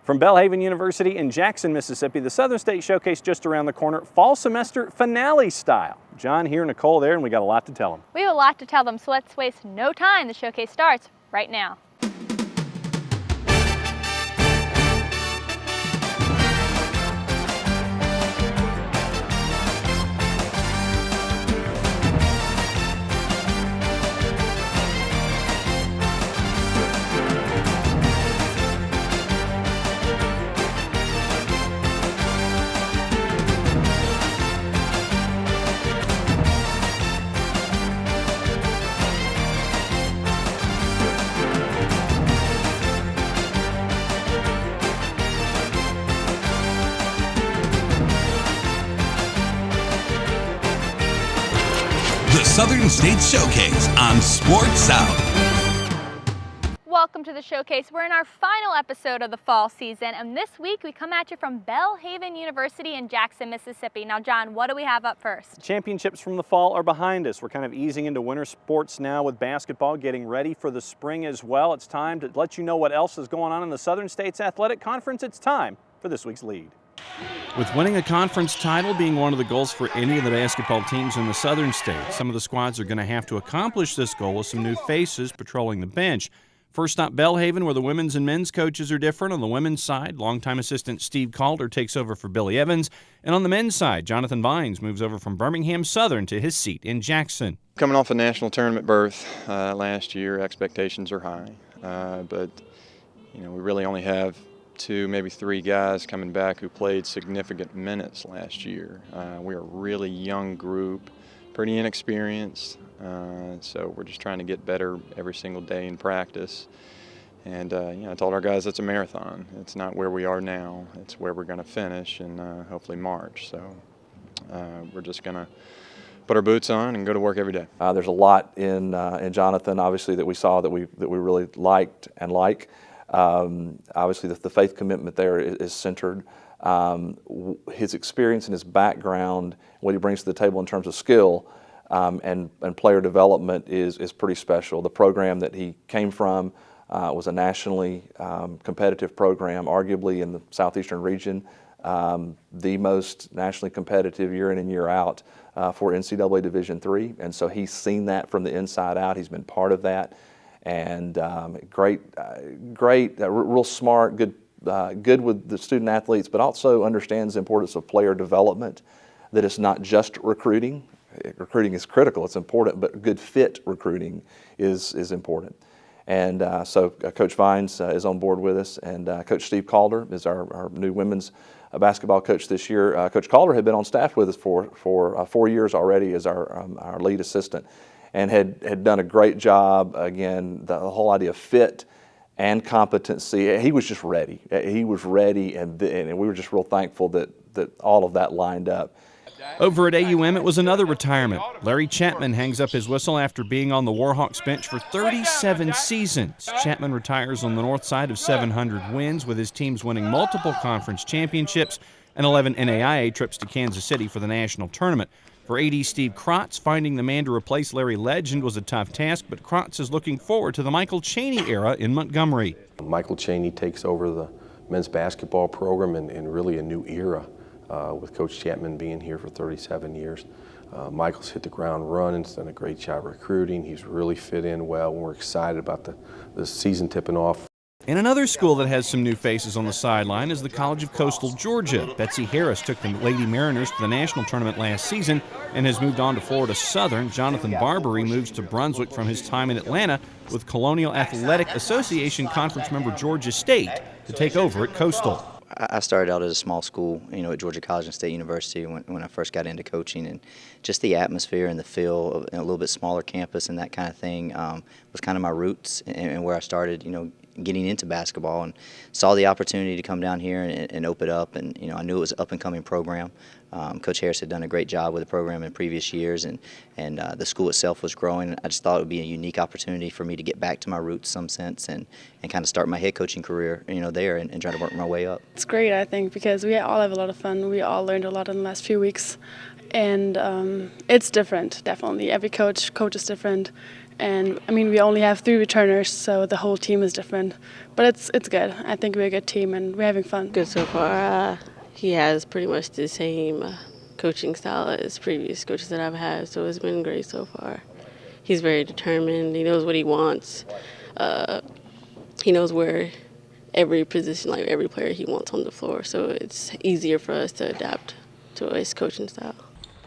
From Belhaven University in Jackson, Mississippi, the Southern State Showcase just around the corner, fall semester finale style. John here, Nicole there, and we got a lot to tell them. We have a lot to tell them, so let's waste no time. The showcase starts right now. The Southern State Showcase on Sports South. Welcome to the showcase. We're in our final episode of the fall season, and this week we come at you from Belhaven University in Jackson, Mississippi. Now, John, what do we have up first? Championships from the fall are behind us. We're kind of easing into winter sports now with basketball, getting ready for the spring as well. It's time to let you know what else is going on in the Southern States Athletic Conference. It's time for this week's lead. With winning a conference title being one of the goals for any of the basketball teams in the Southern States, some of the squads are going to have to accomplish this goal with some new faces patrolling the bench. First up, Belhaven, where the women's and men's coaches are different. On the women's side, longtime assistant Steve Calder takes over for Billy Evans. And on the men's side, Jonathan Vines moves over from Birmingham Southern to his seat in Jackson. Coming off a national tournament berth last year, expectations are high. But we really only have 2, maybe 3 guys coming back who played significant minutes last year. We're a really young group, pretty inexperienced, so we're just trying to get better every single day in practice. And I told our guys it's a marathon. It's not where we are now, it's where we're going to finish in hopefully March. So we're just going to put our boots on and go to work every day. There's a lot in Jonathan, obviously, that we saw that we really liked and like. Obviously, the faith commitment there is centered. His experience and his background, what he brings to the table in terms of skill and player development is pretty special. The program that he came from was a nationally competitive program, arguably in the southeastern region, the most nationally competitive year in and year out for NCAA Division III. And so he's seen that from the inside out. He's been part of that. And great, real smart, good with the student athletes, but also understands the importance of player development, that it's not just recruiting. Recruiting is critical, it's important, but good fit recruiting is important. And so Coach Vines is on board with us, and Coach Steve Calder is our new women's basketball coach this year. Coach Calder had been on staff with us for 4 years already as our lead assistant, and had done a great job. Again, the whole idea of fit and competency. He was just ready. He was ready, and we were just real thankful that all of that lined up. Over at AUM, it was another retirement. Larry Chapman hangs up his whistle after being on the Warhawks bench for 37 seasons. Chapman retires on the north side of 700 wins, with his teams winning multiple conference championships and 11 NAIA trips to Kansas City for the national tournament. For AD Steve Krotz, finding the man to replace Larry Legend was a tough task, but Krotz is looking forward to the Michael Chaney era in Montgomery. Michael Chaney takes over the men's basketball program in really a new era with Coach Chapman being here for 37 years. Michael's hit the ground running, he's done a great job recruiting, he's really fit in well, and we're excited about the season tipping off. And another school that has some new faces on the sideline is the College of Coastal Georgia. Betsy Harris took the Lady Mariners to the national tournament last season and has moved on to Florida Southern. Jonathan Barbary moves to Brunswick from his time in Atlanta with Colonial Athletic Association Conference member Georgia State to take over at Coastal. I started out at a small school, at Georgia College and State University when I first got into coaching, and just the atmosphere and the feel of a little bit smaller campus and that kind of thing was kind of my roots and where I started, getting into basketball, and saw the opportunity to come down here and open it up. And I knew it was an up-and-coming program. Coach Harris had done a great job with the program in previous years, and the school itself was growing. I just thought it would be a unique opportunity for me to get back to my roots in some sense and kind of start my head coaching career, there and try to work my way up. It's great, I think, because we all have a lot of fun. We all learned a lot in the last few weeks, and it's different, definitely. Every coach is different, and I mean we only have 3 returners, so the whole team is different. But it's good. I think we're a good team, and we're having fun. Good so far. He has pretty much the same coaching style as previous coaches that I've had, so it's been great so far. He's very determined. He knows what he wants. He knows where every position, like every player he wants on the floor, so it's easier for us to adapt to his coaching style.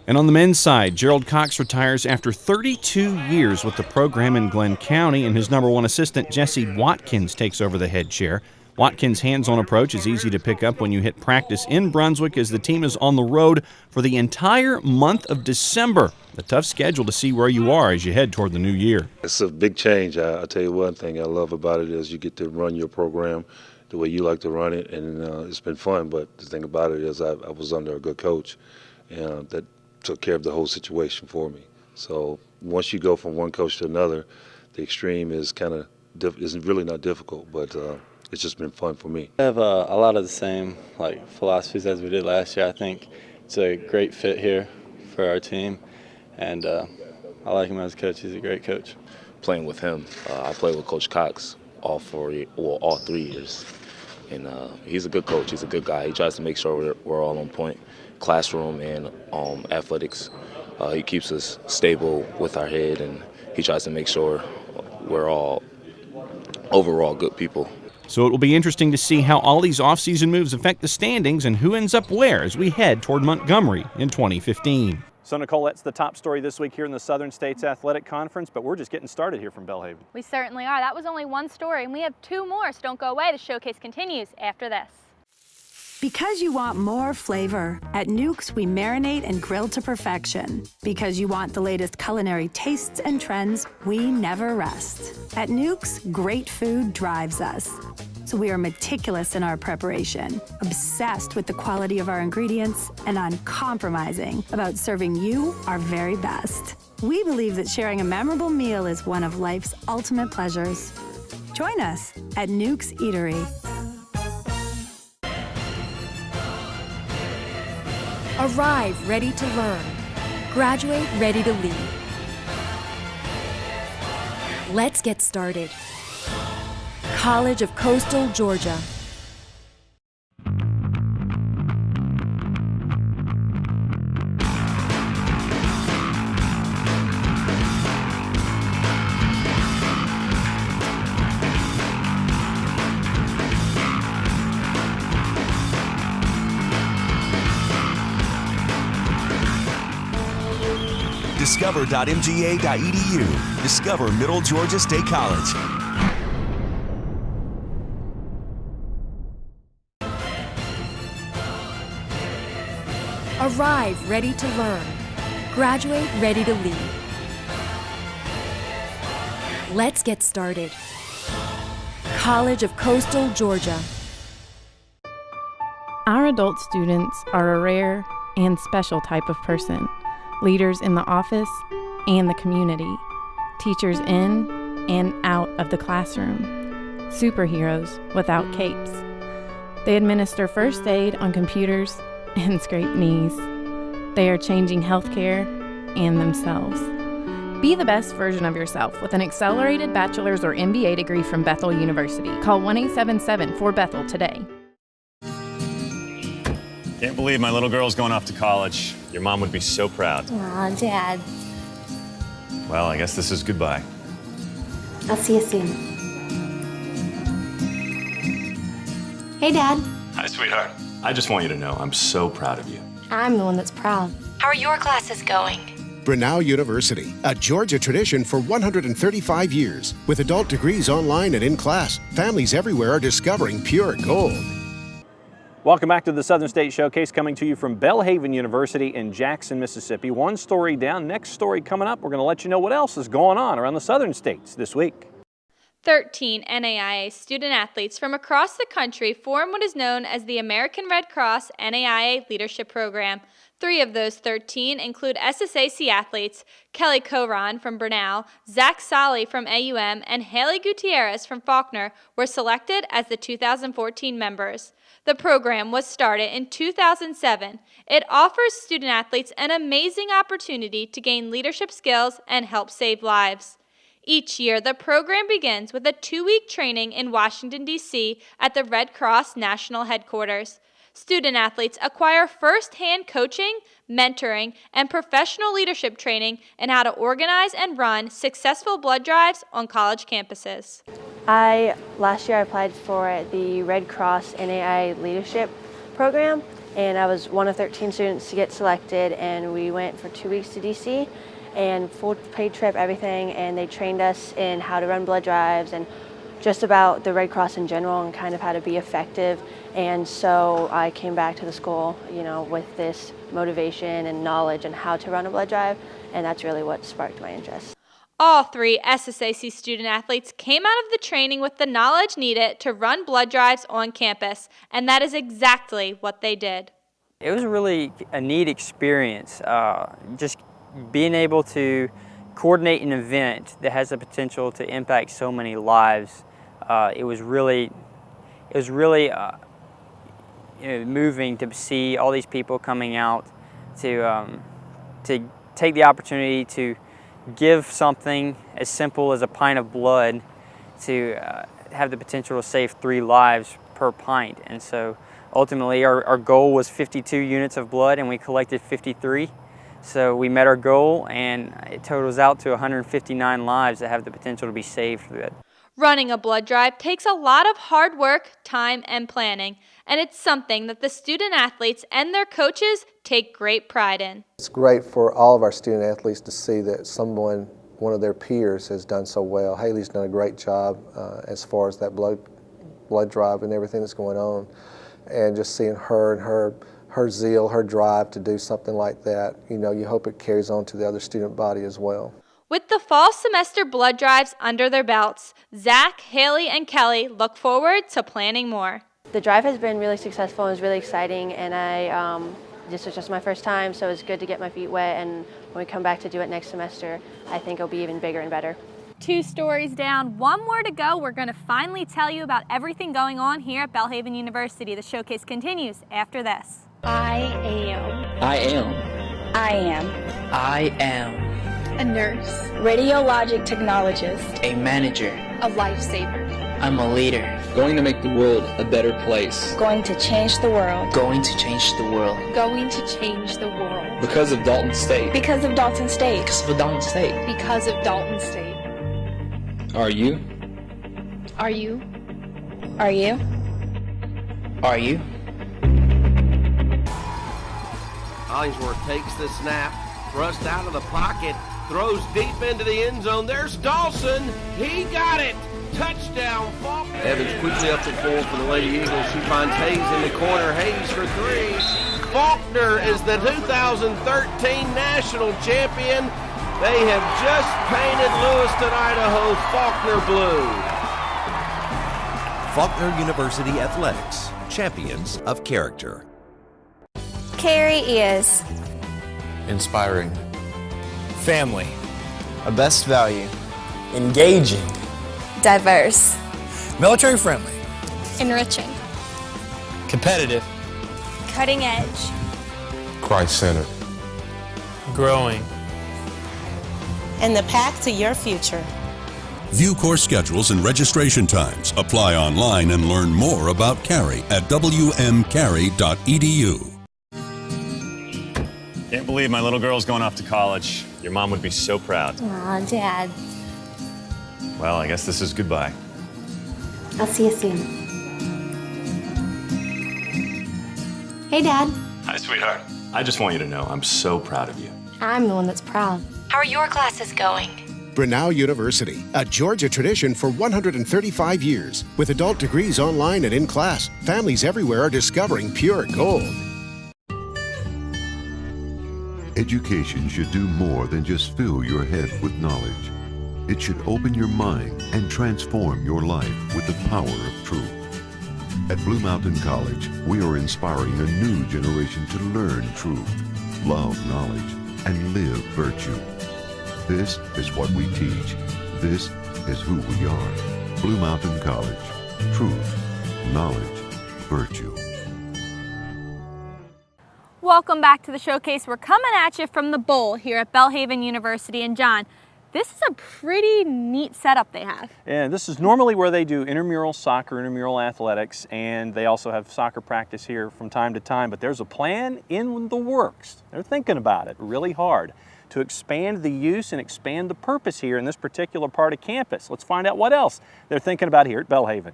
And on the men's side, Gerald Cox retires after 32 years with the program in Glenn County, and his number 1 assistant, Jesse Watkins, takes over the head chair. Watkins' hands-on approach is easy to pick up when you hit practice in Brunswick, as the team is on the road for the entire month of December. A tough schedule to see where you are as you head toward the new year. It's a big change. I'll tell you one thing I love about it is you get to run your program the way you like to run it, and it's been fun. But the thing about it is I was under a good coach that took care of the whole situation for me. So once you go from one coach to another, the extreme is is really not difficult, but it's just been fun for me. I have a lot of the same philosophies as we did last year. I think it's a great fit here for our team, and I like him as a coach. He's a great coach. Playing with him, I played with Coach Cox all 3 years, and he's a good coach. He's a good guy. He tries to make sure we're all on point, classroom and athletics. He keeps us stable with our head, and he tries to make sure we're all overall good people. So it will be interesting to see how all these offseason moves affect the standings and who ends up where as we head toward Montgomery in 2015. So Nicole, that's the top story this week here in the Southern States Athletic Conference, but we're just getting started here from Belhaven. We certainly are. That was only one story, and we have 2 more, so don't go away. The showcase continues after this. Because you want more flavor, at Nuke's we marinate and grill to perfection. Because you want the latest culinary tastes and trends, we never rest. At Nuke's, great food drives us. So we are meticulous in our preparation, obsessed with the quality of our ingredients, and uncompromising about serving you our very best. We believe that sharing a memorable meal is one of life's ultimate pleasures. Join us at Nuke's Eatery. Arrive ready to learn. Graduate ready to lead. Let's get started. College of Coastal Georgia. Discover.mga.edu. Discover Middle Georgia State College. Arrive ready to learn. Graduate ready to lead. Let's get started. College of Coastal Georgia. Our adult students are a rare and special type of person. Leaders in the office and the community. Teachers in and out of the classroom. Superheroes without capes. They administer first aid on computers and scrape knees. They are changing healthcare and themselves. Be the best version of yourself with an accelerated bachelor's or MBA degree from Bethel University. Call 1-877-4BETHEL today. Can't believe my little girl's going off to college. Your mom would be so proud. Aw, Dad. Well, I guess this is goodbye. I'll see you soon. Hey, Dad. Hi, sweetheart. I just want you to know I'm so proud of you. I'm the one that's proud. How are your classes going? Grinnell University, a Georgia tradition for 135 years. With adult degrees online and in class, families everywhere are discovering pure gold. Welcome back to the Southern State Showcase, coming to you from Belhaven University in Jackson, Mississippi. One story down, next story coming up. We're going to let you know what else is going on around the Southern States this week. 13 NAIA student athletes from across the country form what is known as the American Red Cross NAIA Leadership Program. 3 of those 13 include SSAC athletes Kelly Coron from Brenau, Zach Solly from AUM, and Haley Gutierrez from Faulkner were selected as the 2014 members. The program was started in 2007. It offers student athletes an amazing opportunity to gain leadership skills and help save lives. Each year, the program begins with a 2-week training in Washington, D.C. at the Red Cross National Headquarters. Student athletes acquire first-hand coaching, mentoring, and professional leadership training in how to organize and run successful blood drives on college campuses. Last year I applied for the Red Cross NAI Leadership Program, and I was one of 13 students to get selected, and we went for 2 weeks to DC and full paid trip, everything, and they trained us in how to run blood drives and just about the Red Cross in general and kind of how to be effective. And so I came back to the school, with this motivation and knowledge and how to run a blood drive, and that's really what sparked my interest. All 3 SSAC student athletes came out of the training with the knowledge needed to run blood drives on campus, and that is exactly what they did. It was really a neat experience, just being able to coordinate an event that has the potential to impact so many lives. It was really moving to see all these people coming out to take the opportunity to give something as simple as a pint of blood to have the potential to save 3 lives per pint. And so ultimately our goal was 52 units of blood, and we collected 53. So we met our goal, and it totals out to 159 lives that have the potential to be saved through it. Running a blood drive takes a lot of hard work, time, and planning, and it's something that the student athletes and their coaches take great pride in. It's great for all of our student athletes to see that one of their peers has done so well. Haley's done a great job as far as that blood drive and everything that's going on, and just seeing her and her zeal, her drive to do something like that, you hope it carries on to the other student body as well. With the fall semester blood drives under their belts, Zach, Haley, and Kelly look forward to planning more. The drive has been really successful and was really exciting, and this was just my first time, so it's good to get my feet wet, and when we come back to do it next semester, I think it'll be even bigger and better. 2 stories down, 1 more to go. We're going to finally tell you about everything going on here at Belhaven University. The showcase continues after this. I am. I am. I am. I am. A nurse. Radiologic technologist. A manager. A lifesaver. I'm a leader. Going to make the world a better place. Going to change the world. Going to change the world. Going to change the world. Because of Dalton State. Because of Dalton State. Because of Dalton State. Because of Dalton State. Are you? Are you? Are you? Are you? Hollingsworth takes the snap, thrust out of the pocket, throws deep into the end zone. There's Dawson. He got it. Touchdown, Faulkner. Evans quickly up the field for the Lady Eagles. She finds Hayes in the corner. Hayes for 3. Faulkner is the 2013 national champion. They have just painted Lewiston, Idaho, Faulkner blue. Faulkner University Athletics, champions of character. Carrie is inspiring, family, a best value, engaging, diverse, military friendly, enriching, competitive, cutting edge, Christ-centered, growing, and the path to your future. View course schedules and registration times. Apply online and learn more about Cary at wmcary.edu. Can't believe my little girl's going off to college. Your mom would be so proud. Aw, Dad. Well, I guess this is goodbye. I'll see you soon. Hey, Dad. Hi, sweetheart. I just want you to know I'm so proud of you. I'm the one that's proud. How are your classes going? Brenau University, a Georgia tradition for 135 years. With adult degrees online and in class, families everywhere are discovering pure gold. Education should do more than just fill your head with knowledge. It should open your mind and transform your life with the power of truth. At Blue Mountain College, we are inspiring a new generation to learn truth, love knowledge and live virtue. This is what we teach. This is who we are. Blue Mountain College. Truth, knowledge, virtue. Welcome back to the showcase. We're coming at you from the bowl here at Belhaven University. And John, this is a pretty neat setup they have. And this is normally where they do intramural soccer, intramural athletics, and they also have soccer practice here from time to time. But there's a plan in the works. They're thinking about it really hard to expand the use and expand the purpose here in this particular part of campus. Let's find out what else they're thinking about here at Belhaven.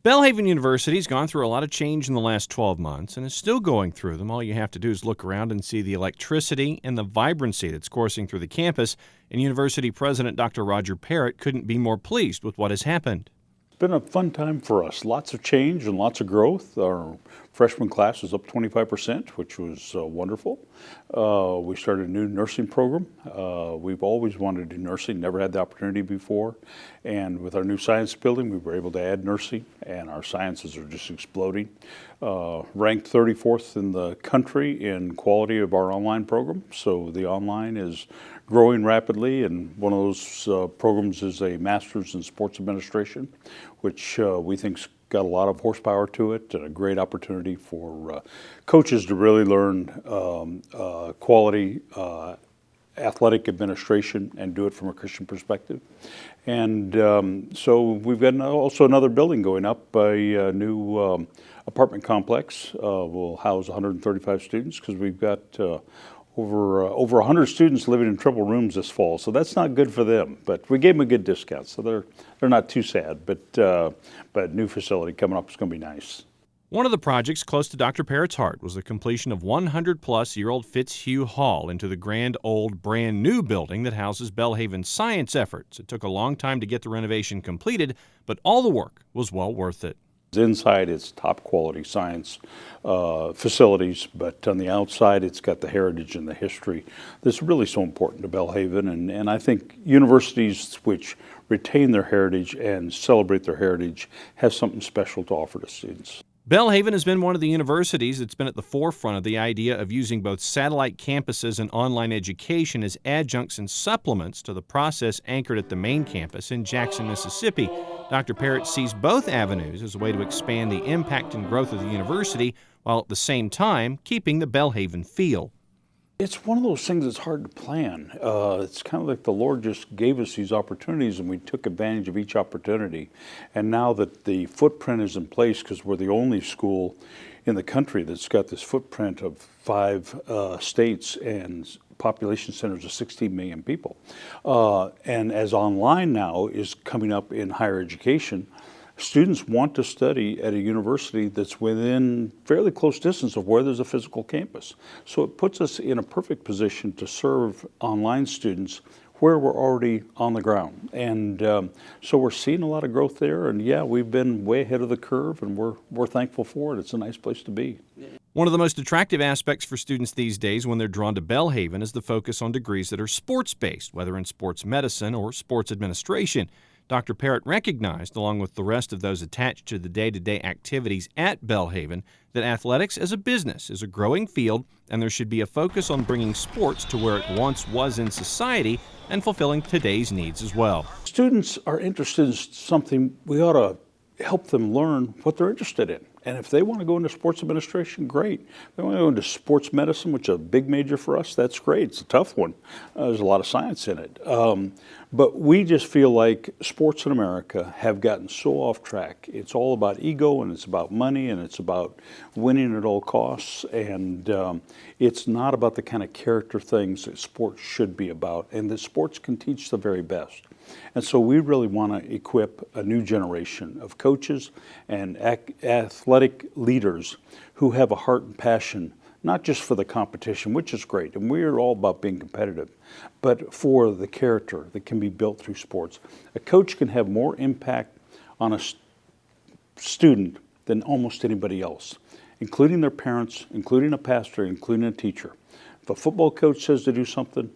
Belhaven University's gone through a lot of change in the last 12 months and is still going through them. All you have to do is look around and see the electricity and the vibrancy that's coursing through the campus, and University President Dr. Roger Parrott couldn't be more pleased with what has happened. It's been a fun time for us. Lots of change and lots of growth. Our freshman class is up 25%, which was wonderful. We started a new nursing program. We've always wanted to do nursing, never had the opportunity before. And with our new science building, we were able to add nursing, and our sciences are just exploding. Ranked 34th in the country in quality of our online program. So the online is growing rapidly, and one of those programs is a master's in sports administration, which we think's got a lot of horsepower to it and a great opportunity for coaches to really learn quality athletic administration and do it from a Christian perspective. And so we've got also another building going up, a new apartment complex. Will house 135 students because we've got over 100 students living in triple rooms this fall, so that's not good for them. But we gave them a good discount, so they're not too sad. But new facility coming up is going to be nice. One of the projects close to Dr. Parrott's heart was the completion of 100-plus-year-old Fitzhugh Hall into the grand old brand new building that houses Belhaven's science efforts. It took a long time to get the renovation completed, but all the work was well worth it. Inside, it's top quality science facilities, but on the outside, it's got the heritage and the history that's really so important to Belhaven. And I think universities which retain their heritage and celebrate their heritage have something special to offer to students. Belhaven has been one of the universities that's been at the forefront of the idea of using both satellite campuses and online education as adjuncts and supplements to the process anchored at the main campus in Jackson, Mississippi. Dr. Parrott sees both avenues as a way to expand the impact and growth of the university while at the same time keeping the Belhaven feel. It's one of those things that's hard to plan. It's kind of like the Lord just gave us these opportunities and we took advantage of each opportunity. And now that the footprint is in place, because we're the only school in the country that's got this footprint of 5 states and population centers of 16 million people. And as online now is coming up in higher education, students want to study at a university that's within fairly close distance of where there's a physical campus. So it puts us in a perfect position to serve online students where we're already on the ground. And so we're seeing a lot of growth there. And yeah, we've been way ahead of the curve and we're thankful for it. It's a nice place to be. One of the most attractive aspects for students these days when they're drawn to Belhaven is the focus on degrees that are sports-based, whether in sports medicine or sports administration. Dr. Parrott recognized, along with the rest of those attached to the day-to-day activities at Belhaven, that athletics as a business is a growing field and there should be a focus on bringing sports to where it once was in society and fulfilling today's needs as well. Students are interested in something, we ought to help them learn what they're interested in. And if they want to go into sports administration, great. If they want to go into sports medicine, which is a big major for us, that's great. It's a tough one. There's a lot of science in it. But we just feel like sports in America have gotten so off track. It's all about ego, and it's about money, and it's about winning at all costs. And it's not about the kind of character things that sports should be about, and that sports can teach the very best. And so we really want to equip a new generation of coaches and athletic leaders who have a heart and passion, not just for the competition, which is great, and we're all about being competitive, but for the character that can be built through sports. A coach can have more impact on a student than almost anybody else, including their parents, including a pastor, including a teacher. If a football coach says to do something,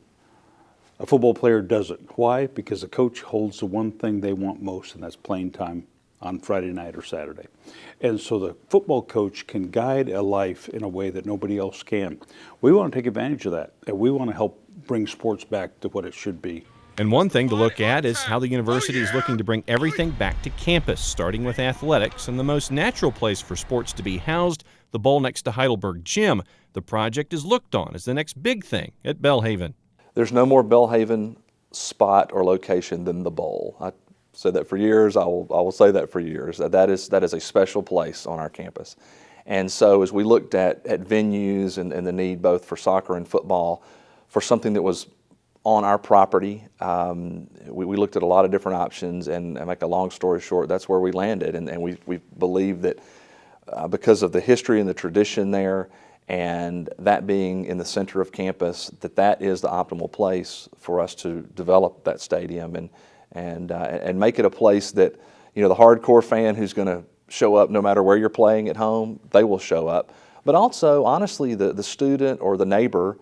a football player does it. Why? Because the coach holds the one thing they want most, and that's playing time on Friday night or Saturday. And so the football coach can guide a life in a way that nobody else can. We want to take advantage of that, and we want to help bring sports back to what it should be. And one thing to look at is how the university is looking to bring everything back to campus, starting with athletics, and the most natural place for sports to be housed, the bowl next to Heidelberg Gym. The project is looked on as the next big thing at Belhaven. There's no more Belhaven spot or location than the bowl. I said that for years. I will say that for years. That is a special place on our campus. And so as we looked at venues and the need both for soccer and football for something that was on our property, we looked at a lot of different options, and make a long story short, that's where we landed. And we believe that because of the history and the tradition there, and that being in the center of campus, that is the optimal place for us to develop that stadium and make it a place that, you know, the hardcore fan who's going to show up no matter where you're playing at home, they will show up. But also, honestly, the student or the neighbor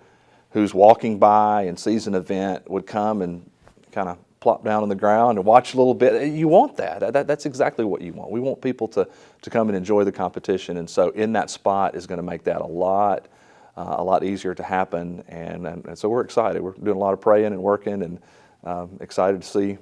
who's walking by and sees an event would come and kind of plop down on the ground and watch a little bit. You want that. That's exactly what you want. We want people to come and enjoy the competition, and so in that spot is going to make that a lot easier to happen, and so we're excited. We're doing a lot of praying and working, and excited to see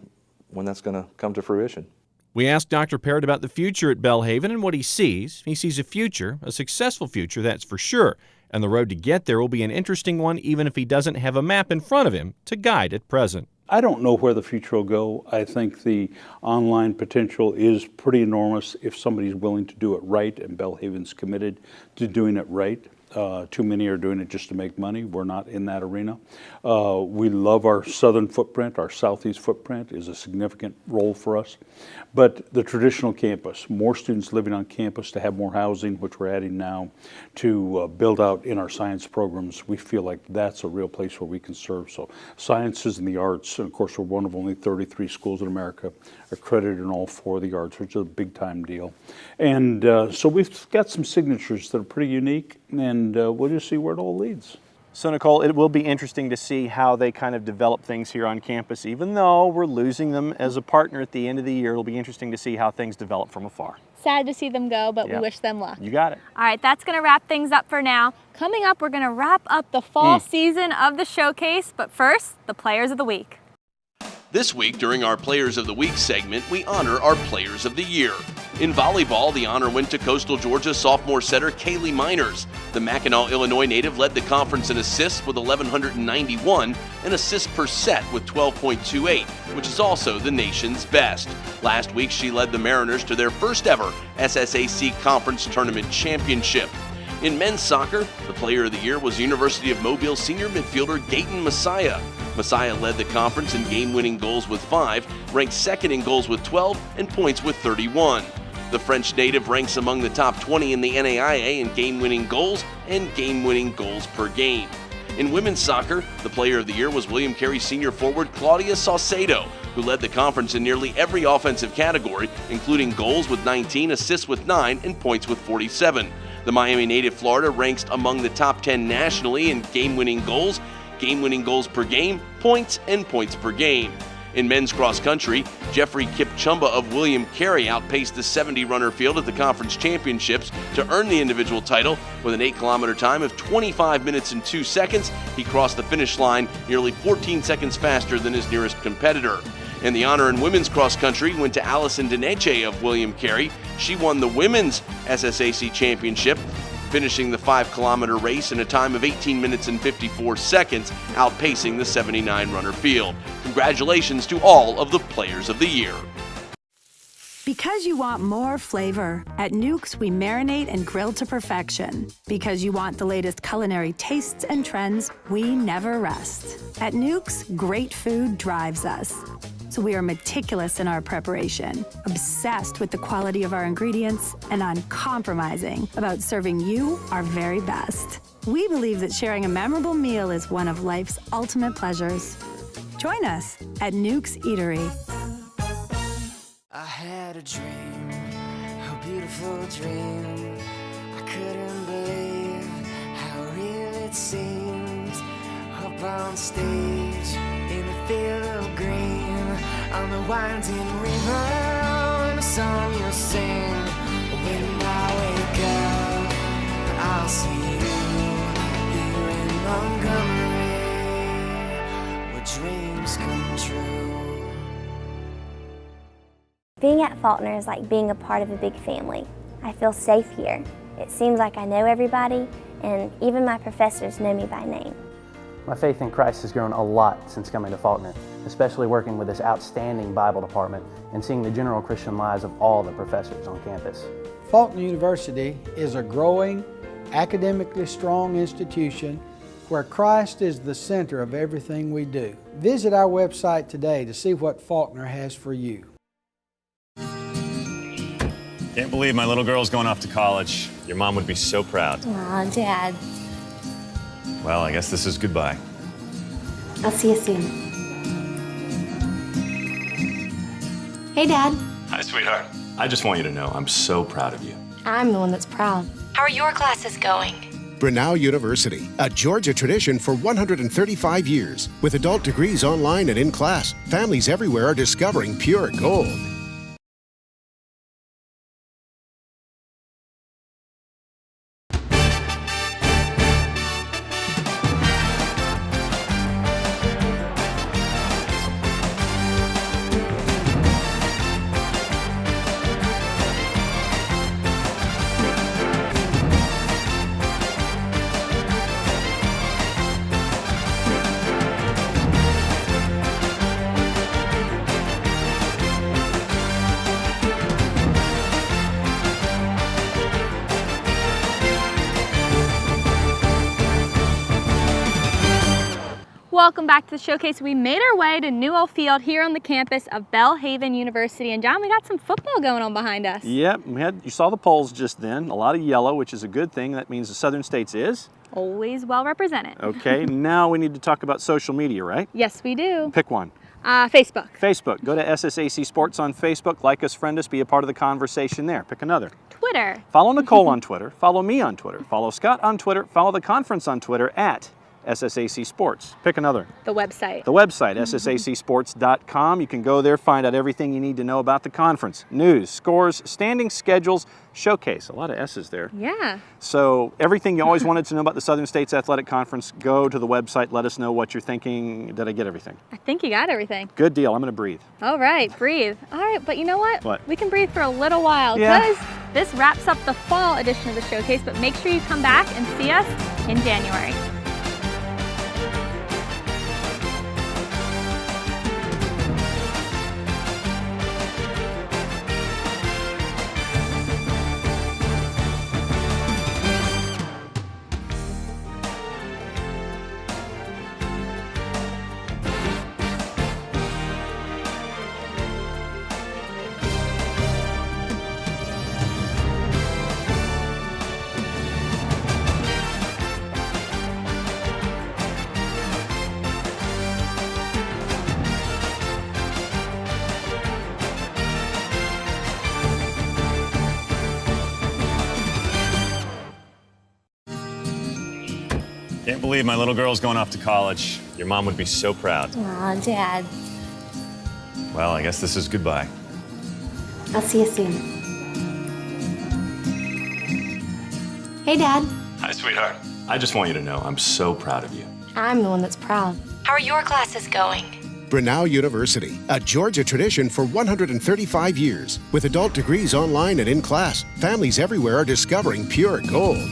when that's going to come to fruition. We asked Dr. Parrott about the future at Belhaven and what he sees. He sees a future, a successful future, that's for sure. And the road to get there will be an interesting one, even if he doesn't have a map in front of him to guide at present. I don't know where the future will go. I think the online potential is pretty enormous if somebody's willing to do it right, and Belhaven's committed to doing it right. Too many are doing it just to make money. We're not in that arena. We love our southern footprint. Our southeast footprint is a significant role for us. But the traditional campus, more students living on campus, to have more housing, which we're adding now, to build out in our science programs, we feel like that's a real place where we can serve. So sciences and the arts, and of course we're one of only 33 schools in America accredited in all 4 of the arts, which is a big time deal. And so we've got some signatures that are pretty unique, and we'll just see where it all leads. So Nicole, it will be interesting to see how they kind of develop things here on campus. Even though we're losing them as a partner at the end of the year, it'll be interesting to see how things develop from afar. Sad to see them go, but Yeah. we wish them luck. You got it. All right, that's going to wrap things up for now. Coming up, we're going to wrap up the fall season of the showcase, but first, the Players of the Week. This week, during our Players of the Week segment, we honor our Players of the Year. In volleyball, the honor went to Coastal Georgia sophomore setter Kaylee Miners. The Mackinac, Illinois native led the conference in assists with 1,191 and assists per set with 12.28, which is also the nation's best. Last week, she led the Mariners to their first ever SSAC Conference Tournament Championship. In men's soccer, the Player of the Year was University of Mobile senior midfielder Dayton Messiah. Messiah led the conference in game-winning goals with 5, ranked second in goals with 12, and points with 31. The French native ranks among the top 20 in the NAIA in game-winning goals and game-winning goals per game. In women's soccer, the Player of the Year was William Carey senior forward Claudia Saucedo, who led the conference in nearly every offensive category, including goals with 19, assists with 9, and points with 47. The Miami native Florida ranks among the top 10 nationally in game-winning goals per game, points, and points per game. In men's cross country, Jeffrey Kipchumba of William Carey outpaced the 70-runner field at the conference championships to earn the individual title with an 8-kilometer time of 25 minutes and 2 seconds. He crossed the finish line nearly 14 seconds faster than his nearest competitor. And the honor in women's cross country went to Allison Deneche of William Carey. She won the women's SSAC championship, finishing the 5-kilometer race in a time of 18 minutes and 54 seconds, outpacing the 79-runner field. Congratulations to all of the Players of the Year. Because you want more flavor, at Nuke's we marinate and grill to perfection. Because you want the latest culinary tastes and trends, we never rest. At Nuke's, great food drives us. So we are meticulous in our preparation, obsessed with the quality of our ingredients, and uncompromising about serving you our very best. We believe that sharing a memorable meal is one of life's ultimate pleasures. Join us at Nuke's Eatery. I had a dream, a beautiful dream. I couldn't believe how real it seemed. Up on stage, in a field of green, on the winding river, and a song you'll sing when I wake up. I'll see you here in Montgomery, where dreams come true. Being at Faulkner is like being a part of a big family. I feel safe here. It seems like I know everybody, and even my professors know me by name. My faith in Christ has grown a lot since coming to Faulkner, especially working with this outstanding Bible department and seeing the general Christian lives of all the professors on campus. Faulkner University is a growing, academically strong institution where Christ is the center of everything we do. Visit our website today to see what Faulkner has for you. Can't believe my little girl's going off to college. Your mom would be so proud. Aw, Dad. Well, I guess this is goodbye. I'll see you soon. Hey, Dad. Hi, sweetheart. I just want you to know I'm so proud of you. I'm the one that's proud. How are your classes going? Brenau University, a Georgia tradition for 135 years. With adult degrees online and in class, families everywhere are discovering pure gold. Welcome back to the showcase. We made our way to Newell Field here on the campus of Belhaven University. And John, we got some football going on behind us. Yep, you saw the polls just then. A lot of yellow, which is a good thing. That means the Southern States is always well represented. Okay, now we need to talk about social media, right? Yes, we do. Pick one. Facebook. Facebook. Go to SSAC Sports on Facebook. Like us, friend us, be a part of the conversation there. Pick another. Twitter. Follow Nicole on Twitter. Follow me on Twitter. Follow Scott on Twitter. Follow the conference on Twitter at SSAC Sports. Pick another. The website. The website, ssacsports.com. You can go there, find out everything you need to know about the conference. News, scores, standing schedules, showcase. A lot of S's there. Yeah. So everything you always wanted to know about the Southern States Athletic Conference, go to the website. Let us know what you're thinking. Did I get everything? I think you got everything. Good deal. I'm going to breathe. All right, breathe. All right, but you know what? What? We can breathe for a little while because this wraps up the fall edition of the showcase, but make sure you come back and see us in January. Can't believe my little girl's going off to college. Your mom would be so proud. Aw, Dad. Well, I guess this is goodbye. I'll see you soon. Hey, Dad. Hi, sweetheart. I just want you to know I'm so proud of you. I'm the one that's proud. How are your classes going? Brenau University, a Georgia tradition for 135 years. With adult degrees online and in class, families everywhere are discovering pure gold.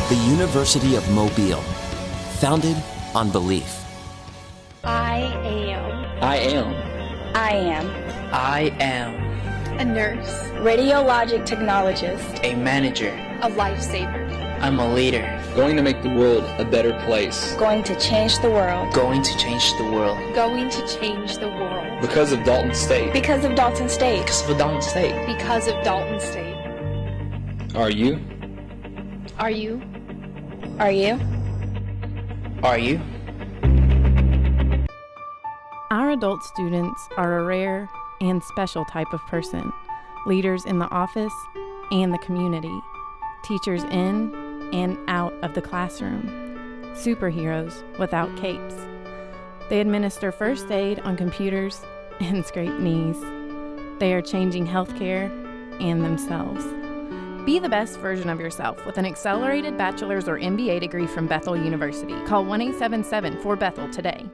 The University of Mobile, founded on belief. I am. I am. I am. I am. A nurse. Radiologic technologist. A manager. A lifesaver. I'm a leader. Going to make the world a better place. Going to change the world. Going to change the world. Going to change the world. Because of Dalton State. Because of Dalton State. Because of Dalton State. Because of Dalton State. Are you? Are you? Are you? Are you? Our adult students are a rare and special type of person, leaders in the office and the community, teachers in and out of the classroom, superheroes without capes. They administer first aid on computers and scrape knees. They are changing healthcare and themselves. Be the best version of yourself with an accelerated bachelor's or MBA degree from Bethel University. Call 1-877-4-BETHEL today.